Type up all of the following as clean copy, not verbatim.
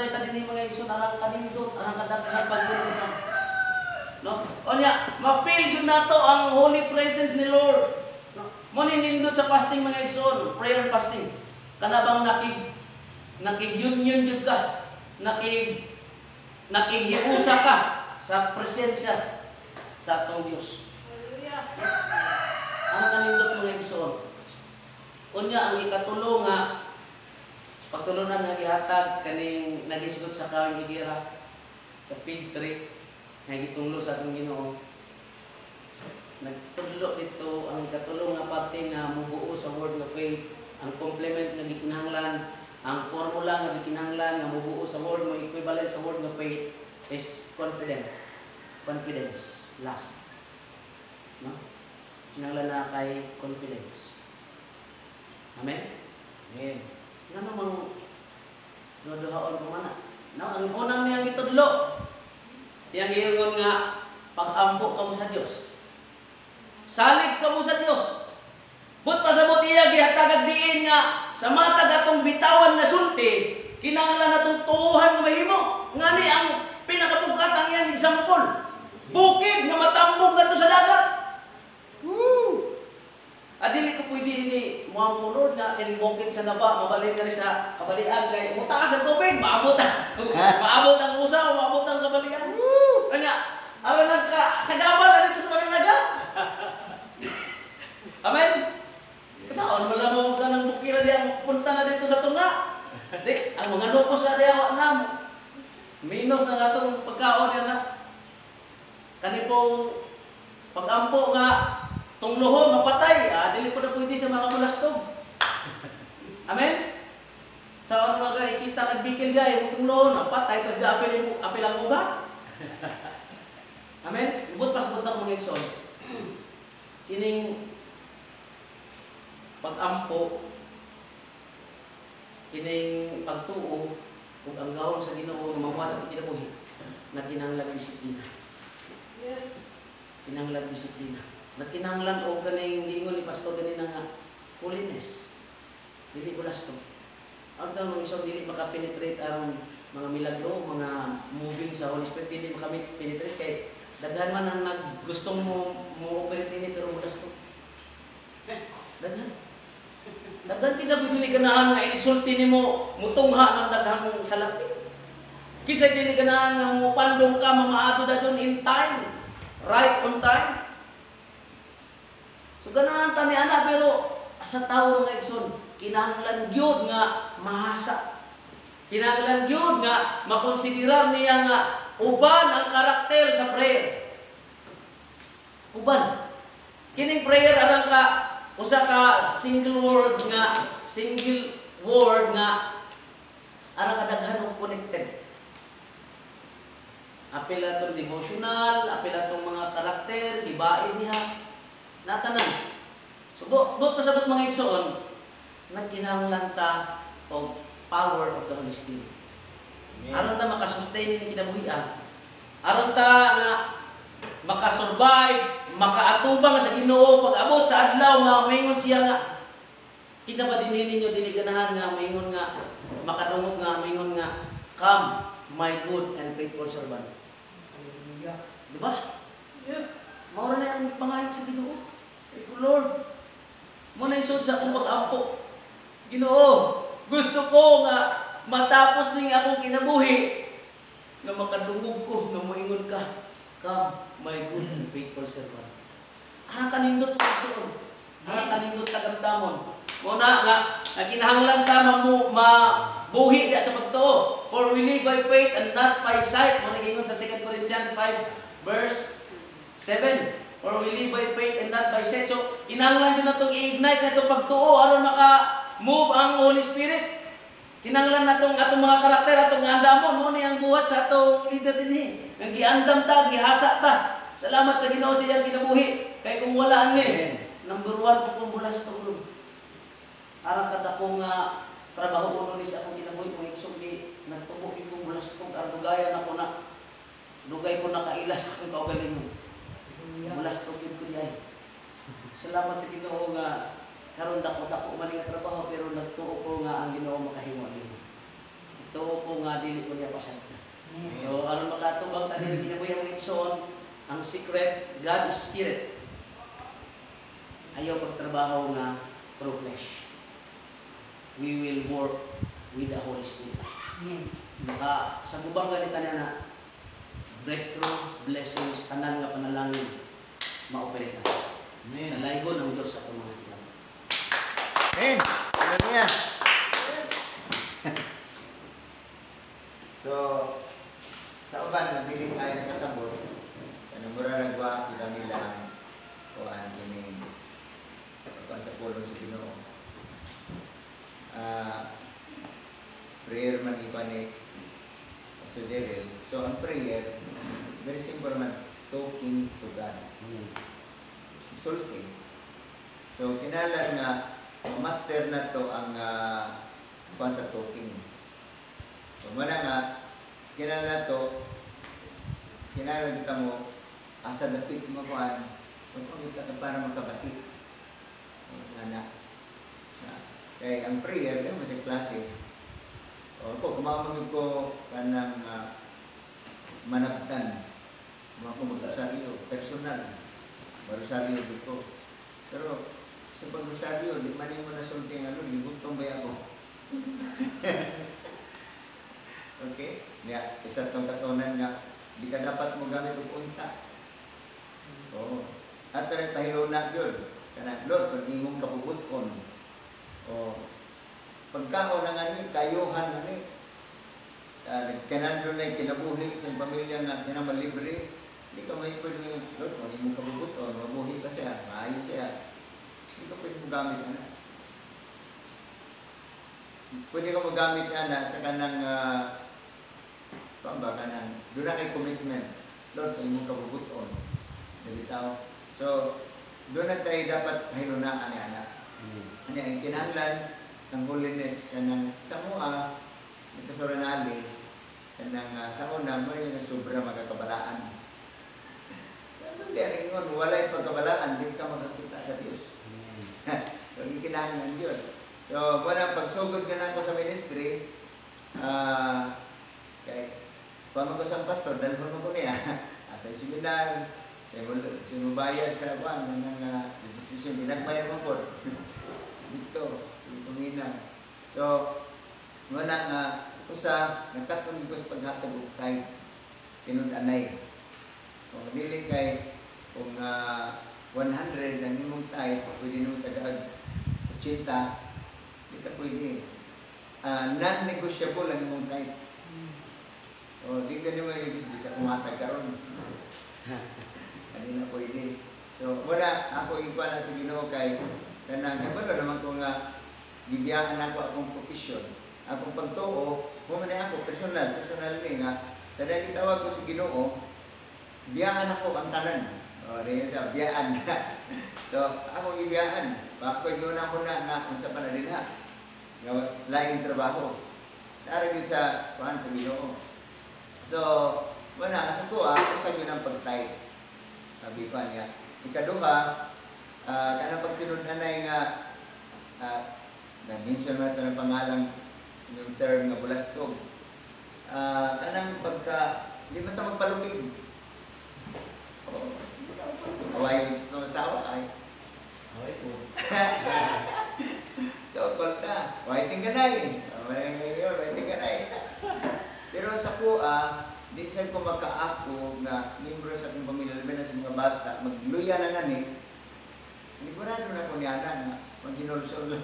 balay ta dinhi mga igsoon arang kanindot, arang kadaghan pagtulog na. No? Onya, ma-feel gyud nato ang holy presence ni Lord. No? Mo ni nindot sa fasting mga igsoon, prayer and fasting. Kana bang nakig-union gyud ka, nakighiusa ka sa presensya sa atong Dios. Hallelujah. Ang kanindot mga igsoon. Unya ang ikatulo nga pagtulunan nga gihatag kaning nagisgot sa kawing higera sa fig tree nga gitunglo sa atong Ginoo. Nagtudlo dito ang ikatulo nga parte nga mubuo sa word of faith, ang complement nga gikinahanglan, ang formula nga gikinahanglan nga mubuo sa word mo equivalent sa word of faith is confidence last. No? Kinahanglan na kay confidence. Amen. Amen. Nga namang noduhaon ko man. No, ang unang niyang itudlo, yang iyon nga pag-ampo kamo sa Dios. Salig kamo sa Dios. But pasabot iya gihatagag diin nga sa matag atong bitawan nga sulti, kinahanglan natong tuhan nga mahimo. Ngani ang pinakapugkatang iyang example. Bukid nga matambong kadto sa dagat. Adili ko pwede ini mo Lord nga inbukid sa naba, mabalik ka sa kabalian kay muta sa tubig, maabot maabot ang usaw, maabot ang kabalian. Kanya, aron ka sa gabal dito sa Mananaga. Amen. Saan wala mo ka nang bukira diyan punta na dito sa tunga. Di, ang mga lukos na diyawa namo. Minus na atong pagkaon yan na. Kani pong pag-ampo nga tunglohon, mapatay. Dili po na pwede sa mga mulastog. Amen? Sa ano mga ikita kagbikil gaya, tunglohon, mapatay, tapos apil ang uga. Amen? Ibut pasabot ng mga igsoon. Kining pag-ampo, kining pagtuo, kung ang gawon sa Ginoo, mamuhat at kinabuhi, na kinahanglan disiplina. Kinahanglan disiplina. Nagkinahanglan o ganing giingon ni pastor ganina nga holiness. Dili bulaston. Ang mga isang dili makapenetrate ang mga milagro, mga moving sa Holy Spirit dili makapenetrate kay daghan man ang naggustong mo operate ni pero bulaston. Daghan. Daghan kinsa dili ganahan nga insulti nimo mutungha ng daghang salapi. Kinsa dili ganahan nga mo pandong ka mamaato dayon in time, right on time. So ganahan tani ana pero sa tawo mga igsoon kinahanglan gyud nga mahasa. Kinahanglan gyud nga makonsiderar niya nga uban ang karakter sa prayer. Uban. Kining prayer aran ka usa ka single word nga aran ka daghan og connected. Apil atong devotional, apil atong mga karakter, gibae diha. Natanan. So, buot pasabot mga igsoon, nagkinahanglan ta og power of the Holy Spirit. Aron ta makasustain ni kinabuhian. Aron ta nga makasurvive, makaatubang sa Ginoo pag-abot sa adlaw nga maingon siya nga kinsa ba dinhi ninyo dili ganahan nga maingon nga makadungog nga maingon nga come my good and faithful servant. Hallelujah. Di ba? Yeah. Mao na ang pangayo sa Ginoo. Lord, mo na isod sa akong pag-ampo. Ginoo, gusto ko nga matapos ning akong kinabuhi nga makadungog ko nga moingon ka, come my good and faithful servant. Ara kanindot pagsuon. Ara kanindot tagamtamon. Mo na nga kinahanglan ta mabuhi sa pagtuo. For we live by faith and not by sight. Mo nagingon sa 2 Corinthians 5 verse 7. Or we live by faith and not by sight. So, kinahanglan yun na itong i-ignite na itong pagtuo aron maka-move ang Holy Spirit. Kinahanglan na itong atong mga karakter, atong andamon. Muna yung buhat sa atong leader din eh. Ang giandam ta, gihasa ta. Salamat sa Ginoo sa iyang kinabuhi. Kaya kung wala ni, number 1 po kung bulas ito ulo. Arang kada kong trabaho ulo ni sa akong kinabuhi. Kung iksong nagtubok itong bulas ito, arugaya na ko na. Dugay ko na kailas akong kaugalingon. Bulas to gyud ko diay. Salamat sa Ginoo nga karon dako man nga trabaho pero nagtuo ko nga ang Ginoo makahimo nimo. tuo ko nga dili ko niya pasad. So, aron makatubang tayo ng kinabuhi ang igsoon, ang secret, God is Spirit. Ayaw pagtrabaho nga through flesh. We will work with the Holy Spirit. Maka sa gubang ganito na breakthrough, blessings, tanan nga panalangin, ma-operate na. Nalaygon ang Diyos sa itong mga ilang. Amen! Hallelujah! So, sa uban, nagbiling tayo ng kasabot. Mura nagwa, kita nila kuhaan kini kuhaan sa pulong sa Ginoo. Prayer man ipanik sa Daryl. So, ang prayer, very simple man, talking to God. Consulting. So, kinalan nga, master na to ang kuhaan sa talking. So, muna nga, kinalan to, kinalan kita mo, asa dapit mo kuhaan, magpagkita ka para makabati. Anak. Kaya ang prayer, yung masing klase. O ako, kumamagin ko kanang manabtan. Mga ko mag-rosaryo, personal. Marosaryo dito. Pero sa pag-rosaryo, di man mo na sulting libutong ba ako? Okay? Kaya, isa itong katunan nga, di ka dapat mo gamit o punta. Oo. At rin pahiluna yun. Kanang, Lord, kung imong kapubuton. O, pagkao na nga ni, kayuhan na ni. Kanando na kinabuhi sa pamilya nga kinamalibre. Hindi ka may pwede yung, Lord, kung imong kapubuton, mabuhi ka siya, maayos siya. Hindi ka pwede mo gamit na. Pwede ka mo gamit na sa kanang, pamba kanang, doon na kay commitment. Lord, kung imong kapubuton. Nalitaw. So, doon na tayo dapat hinunaan ni anak. Ano ang kinahanglan ng holiness kanang sa mua, ito sa Ranali, kanang sa una, mo yung sobra magkakabalaan. Hindi rin yun, walay pagkabalaan, hindi ka makakita sa Diyos. So, hindi kinahanglan yun. So, muna, pagsugod ka na ko sa ministry, kaya, pamag ko sa pastor, dalhon mo ko niya, sa seminar, sinubayad sa buwan ng institution, pinagbayad mo po. Dito, tuminaw. So, muna nga, usa, nagkatuloy ko sa paghatag og tithe, tinud-anay. Kung dili kay, kung 100 ang imong tithe, pwede nung tagag 80, di ka pwede. Non-negotiable ang imong tithe. O, di ka naman negotiable sa kumatag karon. Hindi na pwede. So, wala, ako iba na sa Ginoo kay kanang, wala naman ko nga gibiyaan ako akong profesyon. Akong pagtuo, na ako, personal ni nga, sa dahil itawag ko sa Ginoo, biyaan ako ang tanan. O, rin sa biyaan na. So, ako ibiyaan. Bako yun ako na kung sa panalin na. Laing trabaho. Naragin sa Ginoo. So, wala, kasi ko sa yun ang pag-type. Sabi pa niya, ikaduha, kanang pagtinun-anay nga, nag-mention mo ito ng pangalang yung term nga bulastog. Kanang pagka, hindi mo ito magpalupig. Away gusto ng asawa ay. Okay po. So, kolta, waiting ka na eh. Waiting ka na eh. Pero sa kuha, di sa ko makaako na membro sa akong pamilya, labi na sa mga bata, magluya na nga ni, ligurado na ko niya na, mag-inulsol na.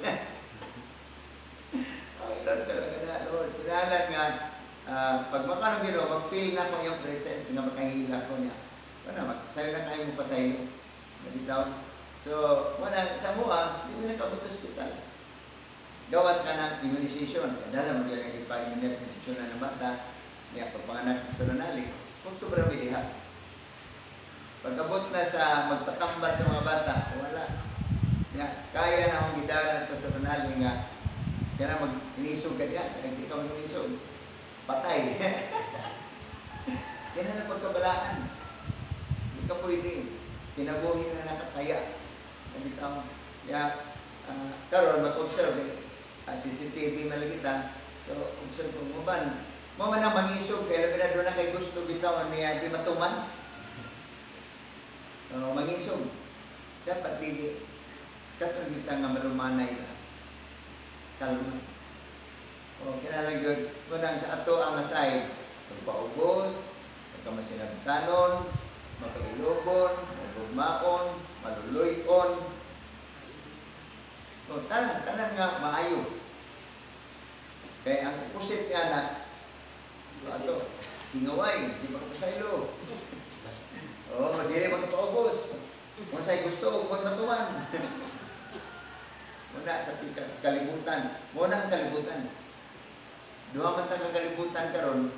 Mag-inulsol na na, Lord. Pinahalan nga, pag makanong Ginoo, mag-feel na ko yung presence, nga makahila ko niya. Sayo na kayo mo pa sa'yo. Nabitaw. So, sa mua, hindi mo na kaabot hospital. Gawas ka ng immunization. Dala mo yan ang ipa-immunization na ng bata. Kaya pagpanganak sa Ranali, punto ba diha? Pagkabot na sa magpatambal sa mga bata, wala. Kaya na akong gidaras pa sa Ranali nga, kaya na mag-inisog ka diyan, kaya hindi ka mag-inisog. Patay. Kaya na pagkabalaan. Hindi ka pwede. Kinabuhin na nakataya. Kaya, karon mag-observe, CCTV na kita, So, unsod kong uban. Mo man ang mangisog, kaya labi na doon na kay gusto bitaw niya, di matuman. Mangisog. Dapat dili. Katong kita nga malumanay na. Kalma. Kinalang yun. Munang sa ato ang asay. Pagpaubos, pagkamasinagtanon, makailobon, magugmaon, maluluyon. Tanan nga maayo. Kaya ang opposite nga na, ato, tingaway, di magpasaylo. Dili magpaubos. Kung sa'y gusto, huwag matuman. Muna sa pikas, kalibutan. Muna ang kalibutan. Duha man ta kalibutan karon,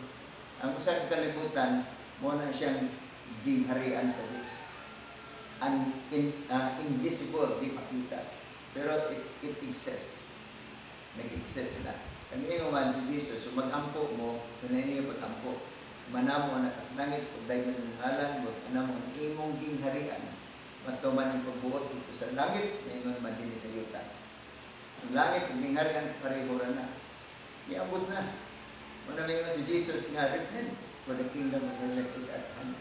ang usa ka kalibutan muna siyang gingharian sa Dios. Invisible, di makita. Pero it exists. Nag-exist na. Kung iyo man si Jesus, mag-ampo mo, kung niyo pag-ampo, manamo anak sa langit, kung dahil ng halan, manamo ang imong gingharian. Matuman ang pagbuot ito sa langit, ngayon man din sa yuta. Ang langit, ang gingharian, pareho na. Iabot na. Muna ngayon si Jesus nga rin, for the kingdom of heaven is at hand.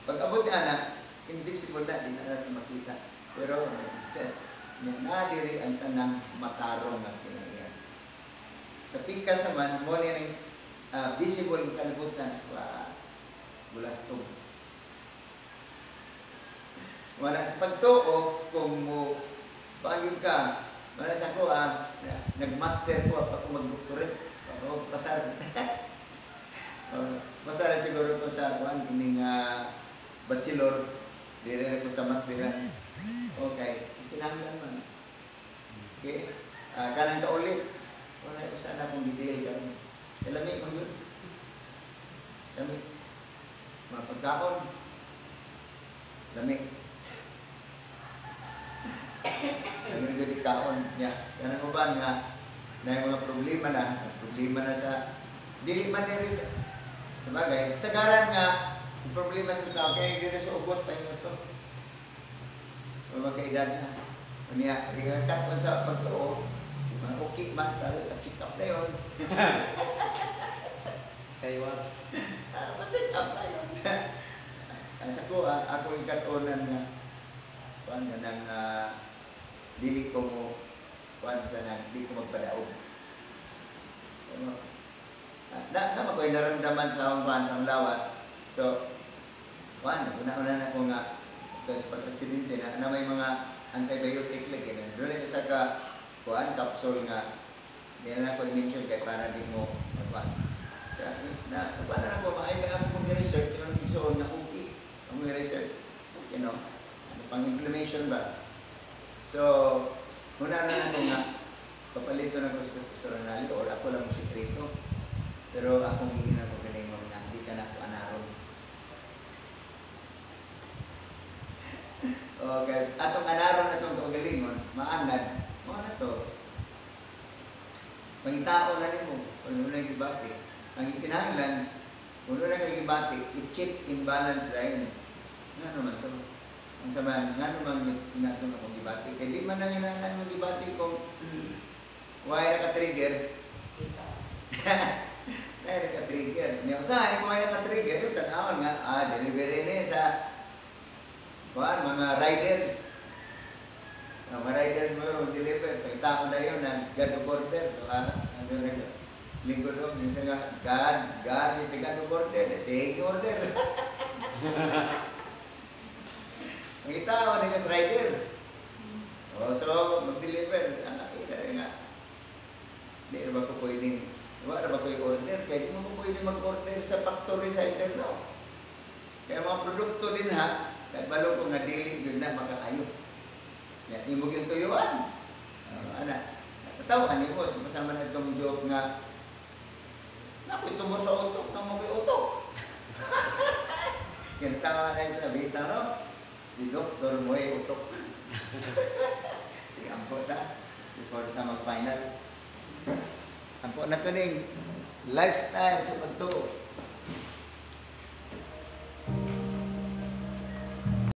Pag-abot na na, invisible na, di na natin makita. Pero nag-exist. Nadiri ang tanang matarong at pinaiyan. Sa pikas naman, mo rin visible kalibutan, bulastong. Wala sa pagtuo, kung mo pagin ka, wala sa ko, nag-master ko, pa kung mag-doctorate, ako pasar. Pasar siguro ko sa kuan kining bachelor, dire ko sa masteran. Okay, kinahanglan man. Okay, kanang kaulit. Wala ko sana kung detail ka. Lamig mo yun. Lamig. Mga pagkaon. Lamig. Lamig yung kaon niya. Yan ang uban nga na yung mga problema na sa dili man diri sa bagay. Sagaran nga problema sa tao kaya diri sa ubos pa yun ito. Magkaedad na. Kanya, di ka katman sa pagtuo. Okay man, check up na yun. Saywag. Ma-check up na yun. Sa ko, ako yung katonan na kuhan na ng dili ko mo kuhan sa nang di ko magpadaog. Naman ko yung naramdaman sa akong kuhan sa lawas. So, kuhan, una-una na ko nga ito sa pag-aksidente na may mga antibiotic lagi na doon ito sa kuhan, capsule nga hindi na ako i-mention kaya para di mo kuhan. Paano na ko, maayag ako mong research yung nagsuon na okay ang research, you know, pang-inflammation ba? So, muna na ako nga papalito na ko sa Ronaldo o ako lang sikreto pero akong hindi na ko galing mo na hindi ka na ako anaron. Okay, atong anaron na itong kagalingon, maanad, mga na to. Pangitao na rin mo, kung na yung ibati. Ang ikinahanglan, kung na kayo ibati, i-check imbalance line. Nga naman to. Ang saman, nga naman yung natin akong ibati. Kaya di man na hinangan yung ibati kung why naka-trigger. Kaya naka-trigger. Kung saan, kung why naka-trigger, yung tanawan nga, delivery na sa mga riders. Mga riders mo yung deliver. Kaya tao na yun, God of order. Linggo doon, yung nga, God is the God of order. The same order. Ang tao, yung rider. So, mag-deliver. Nakita rin nga. Hindi na ba ko pwedeng, wala na ba ko i-order? Kaya di mo ko pwedeng mag-order sa factory sa internet. Kaya mga produkto din ha, kahit balo ko nga dili, yun na makakayo. Kaya imog yung tuyuan. Natawaan niyo ko, sumasama na itong joke nga, naku, ito mo sa utok, nang mag-utok. Kinatawa na yung sabita, no? Si Dr. Moy utok. Sige, ampo na. Before na mag-final. Ampo na ito ning lifestyle sa pagtuo.